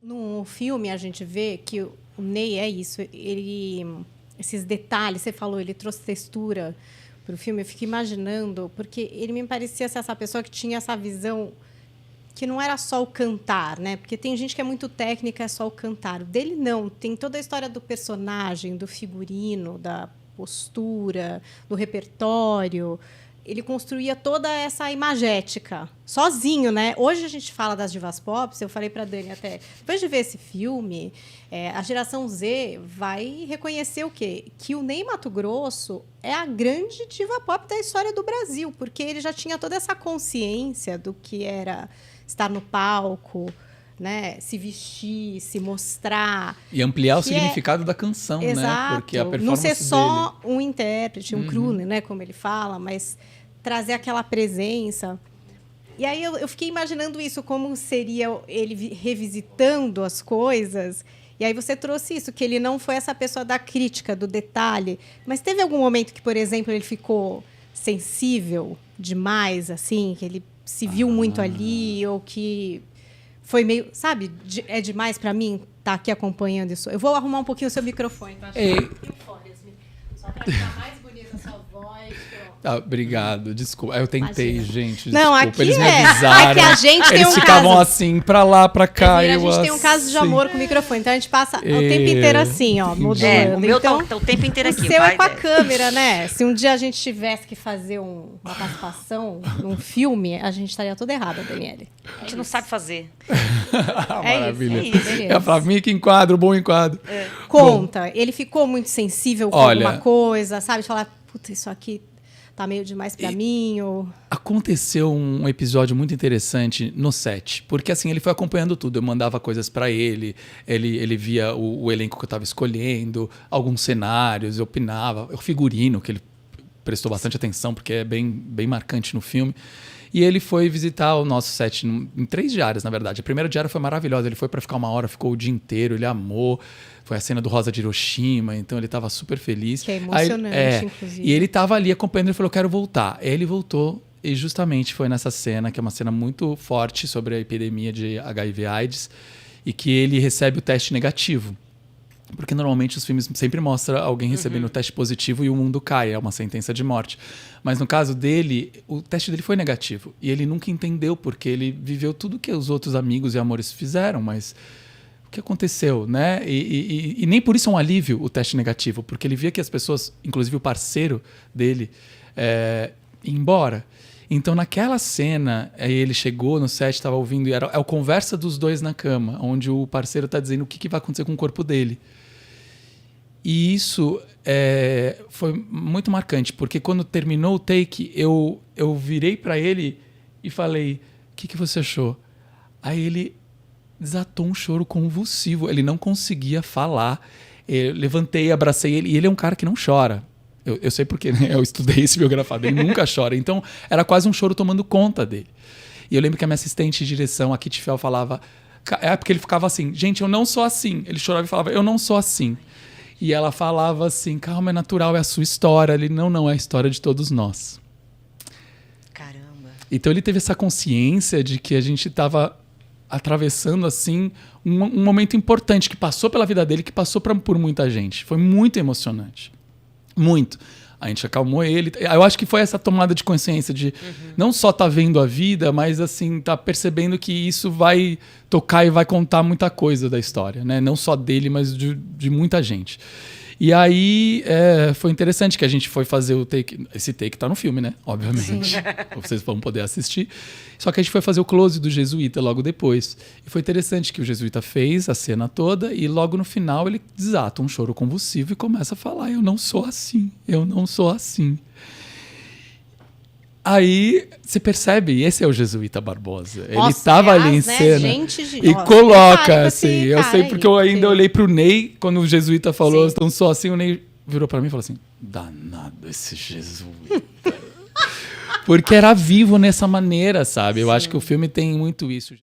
No filme, a gente vê que o Ney é isso. Esses detalhes, você falou, ele trouxe textura para o filme. Eu fico imaginando, porque ele me parecia ser essa pessoa que tinha essa visão que não era só o cantar, né? Porque tem gente que é muito técnica, é só o cantar. O dele não. Tem toda a história do personagem, do figurino, da postura, do repertório. Ele construía toda essa imagética, sozinho, né? Hoje a gente fala das divas pop, eu falei para a Dani até, depois de ver esse filme, a geração Z vai reconhecer o quê? Que o Ney Matogrosso é a grande diva pop da história do Brasil, porque ele já tinha toda essa consciência do que era estar no palco, né? Se vestir, se mostrar. E ampliar o significado da canção, exato, né? Porque a performance não ser só dele... um intérprete, um crooner, né? Como ele fala, mas trazer aquela presença. E aí eu fiquei imaginando isso, como seria ele revisitando as coisas. E aí você trouxe isso, que ele não foi essa pessoa da crítica, do detalhe. Mas teve algum momento que, por exemplo, ele ficou sensível demais, assim, que ele se viu muito ali, ou que foi meio... Sabe, é demais para mim estar aqui acompanhando isso. Eu vou arrumar um pouquinho o seu microfone. Tá? Só para ficar mais bonita a sua voz. Ah, obrigado, desculpa. Eu tentei, imagina. gente. Não, desculpa, aqui eles me avisaram. É que a gente tem eles um ficavam caso assim, pra lá, pra cá. A gente tem um caso de amor com o microfone, então a gente passa o tempo inteiro assim, ó, modulando. O meu então, tá o tempo inteiro aqui. O seu é com a câmera, né? Se um dia a gente tivesse que fazer uma participação num filme, a gente estaria toda errada, Daniele. A gente não sabe fazer. Maravilha. É isso. É pra mim que enquadro, bom enquadro. Conta, Bom, ele ficou muito sensível com olha, alguma coisa, sabe? Falar, puta, isso aqui tá meio demais pra mim, ou... Aconteceu um episódio muito interessante no set, porque assim, ele foi acompanhando tudo, eu mandava coisas pra ele, ele via o elenco que eu tava escolhendo, alguns cenários, eu opinava, o figurino, que ele prestou bastante atenção, porque é bem marcante no filme. E ele foi visitar o nosso set em 3 diárias, na verdade. A primeira diária foi maravilhosa. Ele foi para ficar 1 hora, ficou o dia inteiro, ele amou. Foi a cena do Rosa de Hiroshima, então ele estava super feliz. Que é emocionante, inclusive. E ele estava ali acompanhando, ele falou, quero voltar. Ele voltou e justamente foi nessa cena, que é uma cena muito forte sobre a epidemia de HIV/AIDS, e que ele recebe o teste negativo. Porque normalmente os filmes sempre mostram alguém recebendo o teste positivo e o mundo cai, é uma sentença de morte. Mas no caso dele, o teste dele foi negativo. E ele nunca entendeu, porque ele viveu tudo que os outros amigos e amores fizeram, mas o que aconteceu, né? E nem por isso é um alívio o teste negativo, porque ele via que as pessoas, inclusive o parceiro dele, ia embora. Então, naquela cena, ele chegou no set, estava ouvindo, e é a conversa dos dois na cama, onde o parceiro está dizendo o que vai acontecer com o corpo dele. E isso foi muito marcante, porque quando terminou o take, eu virei para ele e falei, o que você achou? Aí ele desatou um choro convulsivo, ele não conseguia falar. Eu levantei, abracei ele, e ele é um cara que não chora. Eu sei porque, né? Eu estudei esse biografado, ele nunca chora. Então, era quase um choro tomando conta dele. E eu lembro que a minha assistente de direção, a Kitty Fel, falava... porque ele ficava assim, gente, eu não sou assim. Ele chorava e falava, eu não sou assim. E ela falava assim, calma, é natural, é a sua história. Ele, não, é a história de todos nós. Caramba. Então, ele teve essa consciência de que a gente estava atravessando, assim, um momento importante que passou pela vida dele, que passou por muita gente. Foi muito emocionante. Muito. A gente acalmou ele. Eu acho que foi essa tomada de consciência de não só tá vendo a vida, mas assim, tá percebendo que isso vai tocar e vai contar muita coisa da história, né? Não só dele, mas de muita gente. E aí foi interessante que a gente foi fazer o take. Esse take tá no filme, né? Obviamente. Vocês vão poder assistir. Só que a gente foi fazer o close do Jesuíta logo depois. E foi interessante que o Jesuíta fez a cena toda e logo no final ele desata um choro convulsivo e começa a falar, eu não sou assim, eu não sou assim. Aí você percebe, esse é o Jesuíta Barbosa. Ele estava ali em cena, e coloca assim. Eu sei porque eu ainda olhei pro Ney, quando o Jesuíta falou, então sou assim, o Ney virou para mim e falou assim, danado esse Jesuíta. Porque era vivo nessa maneira, sabe? Eu acho que o filme tem muito isso.